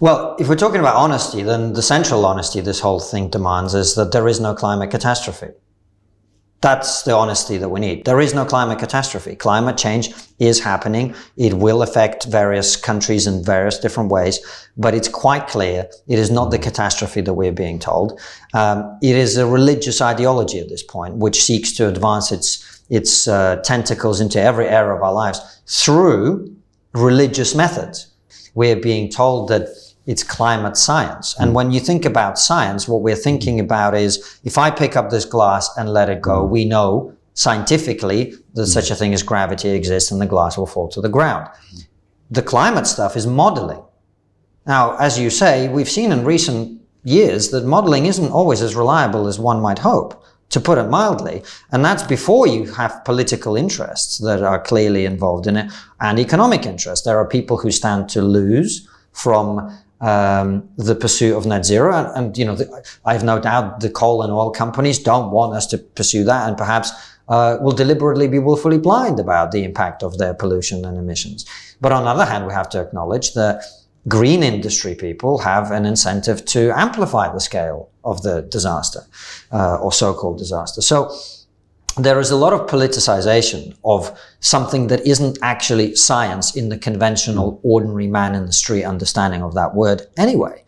Well, if we're talking about honesty, then the central honesty this whole thing demands is that there is no climate catastrophe. That's the honesty that we need. There is no climate catastrophe. Climate change is happening. It will affect various countries in various different ways, but it's quite clear it is not the catastrophe that we're being told. It is a religious ideology at this point, which seeks to advance its tentacles into every area of our lives through religious methods. We're being told that it's climate science. And when you think about science, what we're thinking about is, if I pick up this glass and let it go, we know scientifically that such a thing as gravity exists and the glass will fall to the ground. The climate stuff is modeling. Now, as you say, we've seen in recent years that modeling isn't always as reliable as one might hope, to put it mildly. And that's before you have political interests that are clearly involved in it and economic interests. There are people who stand to lose from the pursuit of net zero. And you know, I have no doubt the coal and oil companies don't want us to pursue that, and perhaps will deliberately be willfully blind about the impact of their pollution and emissions. But on the other hand, we have to acknowledge that green industry people have an incentive to amplify the scale of the disaster, or so-called disaster. So there is a lot of politicization of something that isn't actually science in the conventional, ordinary man in the street understanding of that word anyway.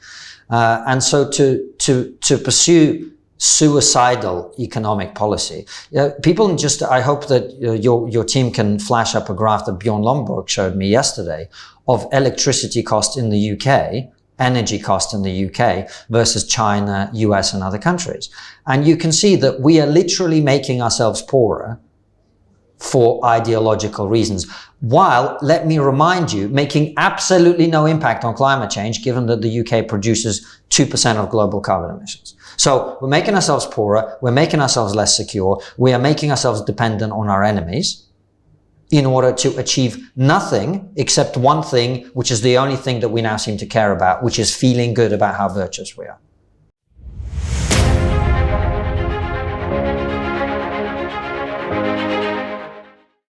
And so to pursue suicidal economic policy, people just, I hope that your team can flash up a graph that Bjorn Lomborg showed me yesterday of electricity cost in the UK, energy cost in the UK versus China, US and other countries. And you can see that we are literally making ourselves poorer for ideological reasons, while, let me remind you, making absolutely no impact on climate change, given that the UK produces 2% of global carbon emissions. So we're making ourselves poorer, we're making ourselves less secure, we are making ourselves dependent on our enemies in order to achieve nothing except one thing, which is the only thing that we now seem to care about, which is feeling good about how virtuous we are.